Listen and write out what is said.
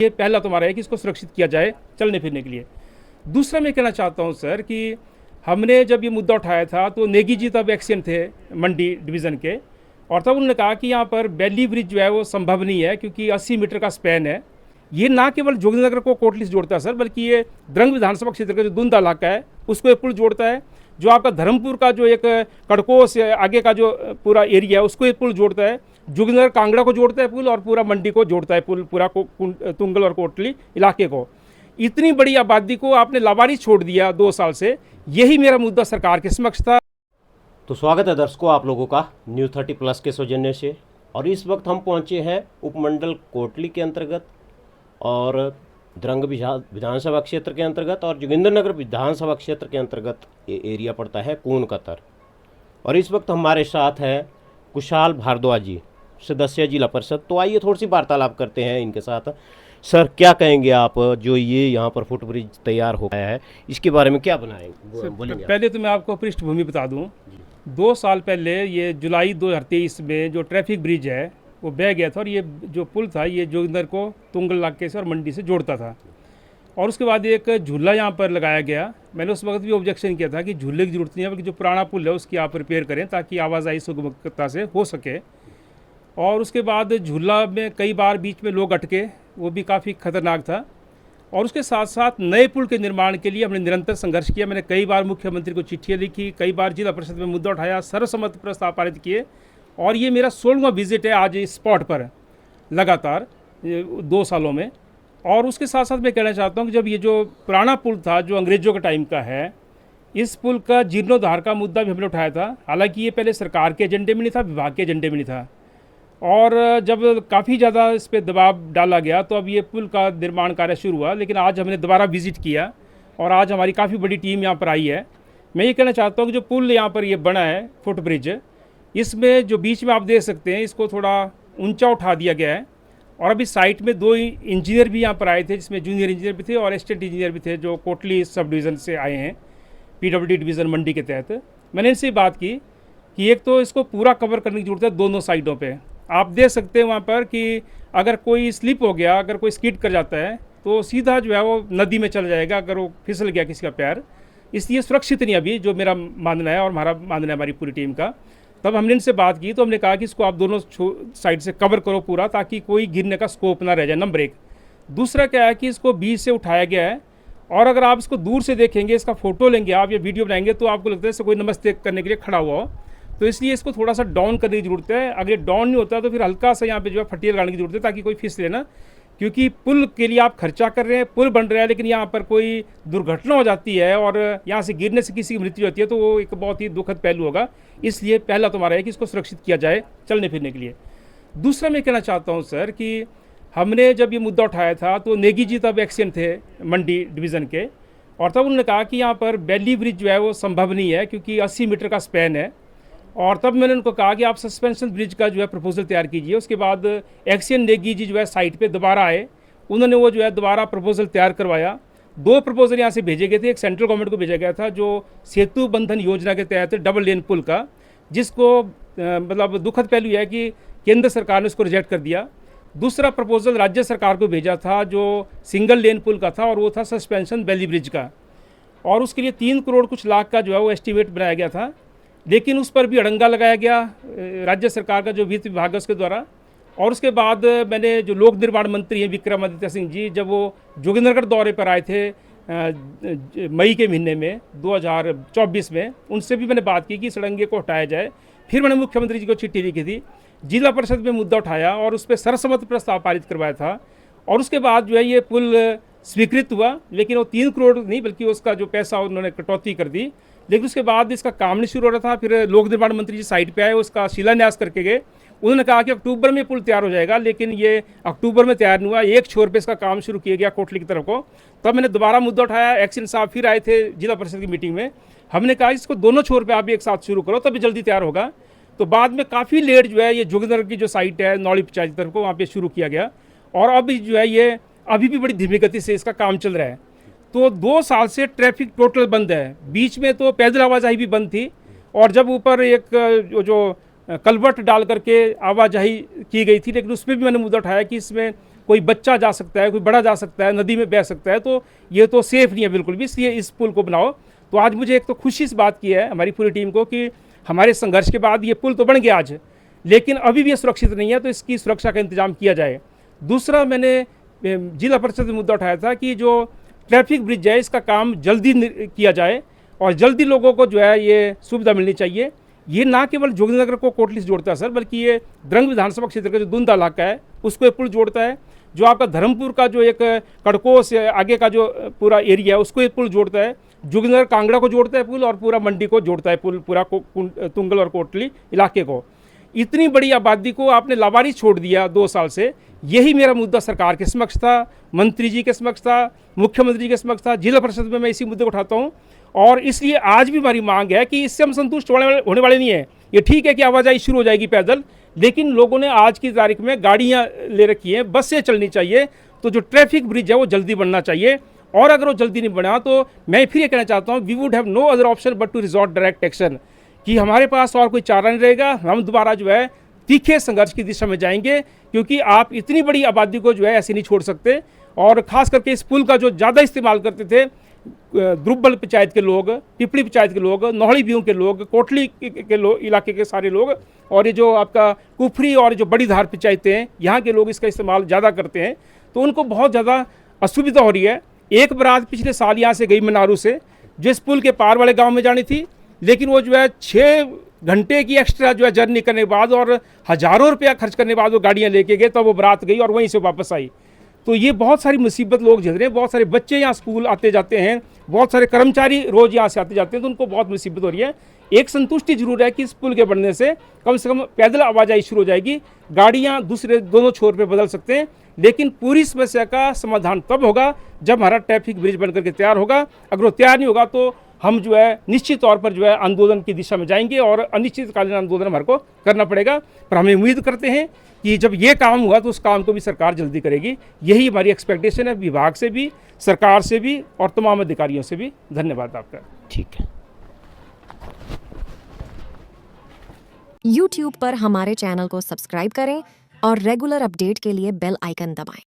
ये पहला तो हमारा है कि इसको सुरक्षित किया जाए चलने फिरने के लिए। दूसरा मैं कहना चाहता हूँ सर कि हमने जब ये मुद्दा उठाया था तो नेगी जी तब एक्शन थे मंडी डिवीज़न के, और तब उन्होंने कहा कि यहाँ पर बैली ब्रिज जो है वो संभव नहीं है क्योंकि 80 मीटर का स्पैन है। ये ना केवल जोगिंद्रनगर को कोटली से जोड़ता है सर, बल्कि ये द्रंग विधानसभा क्षेत्र का जो धुंध इलाका है उसको ये पुल जोड़ता है। जो आपका धर्मपुर का जो एक कड़को से आगे का जो पूरा एरिया है उसको ये पुल जोड़ता है। जोगिंद्रनगर कांगड़ा को जोड़ता है पुल, और पूरा मंडी को जोड़ता है पुल, पूरा तुंगल और कोटली इलाके को। इतनी बड़ी आबादी को आपने लावारिस छोड़ दिया 2 साल से, यही मेरा मुद्दा सरकार के समक्ष था। तो स्वागत है दर्शकों आप लोगों का न्यूज़ 30+ के सौजन्य से। और इस वक्त हम पहुंचे हैं उपमंडल कोटली के अंतर्गत और द्रंग विधानसभा क्षेत्र के अंतर्गत और जोगिंद्रनगर विधानसभा क्षेत्र के अंतर्गत ये एरिया पड़ता है कून कतर। और इस वक्त हमारे साथ है कुशाल भारद्वाज जी, सदस्य जिला परिषद। तो आइए थोड़ी सी वार्तालाप करते हैं इनके साथ। सर क्या कहेंगे आप, जो ये यहाँ पर फुटब्रिज तैयार हो गया है इसके बारे में क्या बनाएंगे बोलेंगे? पहले तो मैं आपको पृष्ठभूमि बता दूं। 2 साल पहले ये जुलाई 2023 में जो ट्रैफिक ब्रिज है वो बह गया था, और ये जो पुल था ये जोगिंदर को तुंगल इलाके से और मंडी से जोड़ता था। और उसके बाद एक झूला यहाँ पर लगाया गया। मैंने उस वक्त भी ऑब्जेक्शन किया था कि झूले की जरूरत नहीं है, बल्कि जो पुराना पुल है उसकी आप रिपेयर करें ताकि आवाजाही सुगमता से हो सके। और उसके बाद झूला में कई बार बीच में लोग अटके, वो भी काफ़ी खतरनाक था। और उसके साथ साथ नए पुल के निर्माण के लिए हमने निरंतर संघर्ष किया। मैंने कई बार मुख्यमंत्री को चिट्ठियाँ लिखी, कई बार जिला परिषद में मुद्दा उठाया, सर्वसम्मत प्रस्ताव पारित किए। और ये मेरा 16वां विजिट है आज इस स्पॉट पर लगातार 2 सालों में। और उसके साथ साथ मैं कहना चाहता हूँ कि जब ये जो पुराना पुल था जो अंग्रेज़ों के टाइम का है, इस पुल का जीर्णोद्धार का मुद्दा भी हमने उठाया था। हालांकि ये पहले सरकार के एजेंडे में नहीं था, विभाग के एजेंडे में नहीं था। और जब काफ़ी ज़्यादा इस पर दबाव डाला गया तो अब ये पुल का निर्माण कार्य शुरू हुआ। लेकिन आज हमने दोबारा विज़िट किया और आज हमारी काफ़ी बड़ी टीम यहाँ पर आई है। मैं ये कहना चाहता हूँ कि जो पुल यहाँ पर ये बना है फुट ब्रिज, इसमें जो बीच में आप देख सकते हैं इसको थोड़ा ऊंचा उठा दिया गया है। और अभी साइट में 2 इंजीनियर भी यहाँ पर आए थे, जिसमें जूनियर इंजीनियर भी थे और असिस्टेंट इंजीनियर भी थे, जो कोटली सब डिवीज़न से आए हैं, PWD डिवीज़न मंडी के तहत। मैंने इनसे बात की कि एक तो इसको पूरा कवर करने की जरूरत है दोनों साइडों पे। आप देख सकते हैं वहाँ पर कि अगर कोई स्लिप हो गया, अगर कोई स्किड कर जाता है तो सीधा जो है वो नदी में चल जाएगा, अगर वो फिसल गया किसी का पैर। इसलिए सुरक्षित नहीं अभी, जो मेरा मानना है और हमारा मानना है हमारी पूरी टीम का। तब हमने इनसे बात की तो हमने कहा कि इसको आप दोनों साइड से कवर करो पूरा, ताकि कोई गिरने का स्कोप ना रह जाए, नंबर 1। दूसरा क्या है कि इसको बीच से उठाया गया है, और अगर आप इसको दूर से देखेंगे, इसका फोटो लेंगे आप या वीडियो बनाएंगे तो आपको लगता है जैसे कोई नमस्ते करने के लिए खड़ा हुआ हो। तो इसलिए इसको थोड़ा सा डाउन करने की ज़रूरत है। अगर डाउन नहीं होता तो फिर हल्का सा यहाँ पे जो है फटिया लगाने की ज़रूरत है, ताकि कोई फिसले ना। क्योंकि पुल के लिए आप खर्चा कर रहे हैं, पुल बन रहा है, लेकिन यहाँ पर कोई दुर्घटना हो जाती है और यहाँ से गिरने से किसी की मृत्यु होती है तो वो एक बहुत ही दुखद पहलू होगा। इसलिए पहला तो हमारा है कि इसको सुरक्षित किया जाए चलने फिरने के लिए। दूसरा मैं कहना चाहता हूँ सर कि हमने जब ये मुद्दा उठाया था तो नेगी जी तब एक्शन थे मंडी डिवीज़न के, और तब उन्होंने कहा कि यहाँ पर बैली ब्रिज जो है वो संभव नहीं है क्योंकि 80 मीटर का स्पैन है। और तब मैंने उनको कहा कि आप सस्पेंशन ब्रिज का जो है प्रपोजल तैयार कीजिए। उसके बाद एक्शन नेगी जी जो है साइट पे दोबारा आए, उन्होंने वो जो है दोबारा प्रपोजल तैयार करवाया। 2 प्रपोजल यहाँ से भेजे गए थे। एक सेंट्रल गवर्नमेंट को भेजा गया था जो सेतु बंधन योजना के तहत डबल लेन पुल का, जिसको मतलब दुखद पहलू है कि केंद्र सरकार ने उसको रिजेक्ट कर दिया। दूसरा प्रपोजल राज्य सरकार को भेजा था जो सिंगल लेन पुल का था, और वो था सस्पेंशन बैली ब्रिज का। और उसके लिए 3 करोड़ कुछ लाख का जो है वो एस्टिमेट बनाया गया था, लेकिन उस पर भी अड़ंगा लगाया गया राज्य सरकार का जो वित्त विभाग है उसके द्वारा। और उसके बाद मैंने जो लोक निर्माण मंत्री हैं विक्रमादित्य सिंह जी, जब वो जोगिंद्रनगर दौरे पर आए थे मई के महीने में 2024 में, उनसे भी मैंने बात की कि इस अड़ंगे को हटाया जाए। फिर मैंने मुख्यमंत्री जी को चिट्ठी लिखी थी, जिला परिषद में मुद्दा उठाया और उस पर सर्वसम्मत प्रस्ताव पारित करवाया था। और उसके बाद जो है ये पुल स्वीकृत हुआ, लेकिन वो 3 करोड़ नहीं बल्कि उसका जो पैसा उन्होंने कटौती कर दी। लेकिन उसके बाद इसका काम नहीं शुरू हो रहा था। फिर लोक निर्माण मंत्री जी साइट पे आए, उसका शिलान्यास करके गए। उन्होंने कहा कि अक्टूबर में पुल तैयार हो जाएगा, लेकिन ये अक्टूबर में तैयार नहीं हुआ। एक छोर पे इसका काम शुरू किया गया कोटली की तरफ को। तब मैंने दोबारा मुद्दा उठाया, एक्शन साहब फिर आए थे जिला परिषद की मीटिंग में। हमने कहा इसको दोनों छोर पे आप एक साथ शुरू करो तभी जल्दी तैयार होगा। तो बाद में काफ़ी लेट जो है ये जोगिंद्रनगर की जो साइट है नौड़ी पंचायत की तरफ को, वहाँ पर शुरू किया गया। और अब जो है ये अभी भी बड़ी धीमी गति से इसका काम चल रहा है। तो 2 साल से ट्रैफिक टोटल बंद है। बीच में तो पैदल आवाजाही भी बंद थी, और जब ऊपर एक जो कलवर्ट डाल करके आवाजाही की गई थी, लेकिन उसमें भी मैंने मुद्दा उठाया कि इसमें कोई बच्चा जा सकता है, कोई बड़ा जा सकता है, नदी में बह सकता है, तो ये तो सेफ़ नहीं है बिल्कुल भी, इसलिए इस पुल को बनाओ। तो आज मुझे एक तो खुशी इस बात की है हमारी पूरी टीम को कि हमारे संघर्ष के बाद ये पुल तो बन गया आज, लेकिन अभी भी ये सुरक्षित नहीं है, तो इसकी सुरक्षा का इंतजाम किया जाए। दूसरा, मैंने जिला परिषद में मुद्दा उठाया था कि जो ट्रैफिक ब्रिज है इसका काम जल्दी किया जाए और जल्दी लोगों को जो है ये सुविधा मिलनी चाहिए। ये ना केवल जोगिंद्रनगर को कोटली से जोड़ता है सर, बल्कि ये द्रंग विधानसभा क्षेत्र का जो दुंदा इलाका है उसको ये पुल जोड़ता है। जो आपका धर्मपुर का जो एक कड़को से आगे का जो पूरा एरिया है उसको ये पुल जोड़ता है। जोगिंद्रनगर कांगड़ा को जोड़ता है पुल और पूरा मंडी को जोड़ता है पुल, पूरा तुंगल और कोटली इलाके को। इतनी बड़ी आबादी को आपने लावारिस छोड़ दिया 2 साल से। यही मेरा मुद्दा सरकार के समक्ष था, मंत्री जी के समक्ष था, मुख्यमंत्री जी के समक्ष था, जिला परिषद में मैं इसी मुद्दे को उठाता हूँ। और इसलिए आज भी हमारी मांग है कि इससे हम संतुष्ट होने वाले नहीं है। ये ठीक है कि आवाजाही शुरू हो जाएगी पैदल, लेकिन लोगों ने आज की तारीख में गाड़ियाँ ले रखी हैं, बसें चलनी चाहिए, तो जो ट्रैफिक ब्रिज है वो जल्दी बनना चाहिए। और अगर वो जल्दी नहीं बना तो मैं फिर ये कहना चाहता हूँ, we would have no other option but to resort direct action, कि हमारे पास और कोई चारा नहीं रहेगा। हम दोबारा जो है तीखे संघर्ष की दिशा में जाएंगे, क्योंकि आप इतनी बड़ी आबादी को जो है ऐसे नहीं छोड़ सकते। और ख़ास करके इस पुल का जो ज़्यादा इस्तेमाल करते थे द्रुब्बल पंचायत के लोग, पिपली पंचायत के लोग, नौहड़ी बीहू के लोग, कोटली के लोग, इलाके के सारे लोग, और ये जो आपका कुफरी और जो बड़ी धार पंचायतें हैं यहाँ के लोग इसका इस्तेमाल ज़्यादा करते हैं, तो उनको बहुत ज़्यादा असुविधा हो रही है। एक बारात पिछले साल यहाँ से गई मनारू से, जो इस पुल के पार वाले गाँव में जानी थी, लेकिन वो जो है 6 घंटे की एक्स्ट्रा जो है जर्नी करने के बाद और हज़ारों रुपया खर्च करने के बाद वो गाड़ियाँ लेके गए, तब वो बारात गई और वहीं से वापस आई। तो ये बहुत सारी मुसीबत लोग झेल रहे हैं। बहुत सारे बच्चे यहाँ स्कूल आते जाते हैं, बहुत सारे कर्मचारी रोज़ यहाँ से आते जाते हैं, तो उनको बहुत मुसीबत हो रही है। एक संतुष्टि जरूर है कि इस पुल के बनने से कम पैदल आवाजाही शुरू हो जाएगी, गाड़ियाँ दोनों छोर पे बदल सकते हैं। लेकिन पूरी समस्या का समाधान तब होगा जब हमारा ट्रैफिक ब्रिज बनकर के तैयार होगा। अगर वो तैयार नहीं होगा तो हम जो है निश्चित तौर पर जो है आंदोलन की दिशा में जाएंगे और अनिश्चितकालीन आंदोलन हमारे को करना पड़ेगा। पर हमें उम्मीद करते हैं कि जब ये काम हुआ तो उस काम को भी सरकार जल्दी करेगी। यही हमारी एक्सपेक्टेशन है विभाग से भी, सरकार से भी और तमाम अधिकारियों से भी। धन्यवाद आपका। ठीक है। YouTube पर हमारे चैनल को सब्सक्राइब करें और रेगुलर अपडेट के लिए बेल आइकन दबाएं।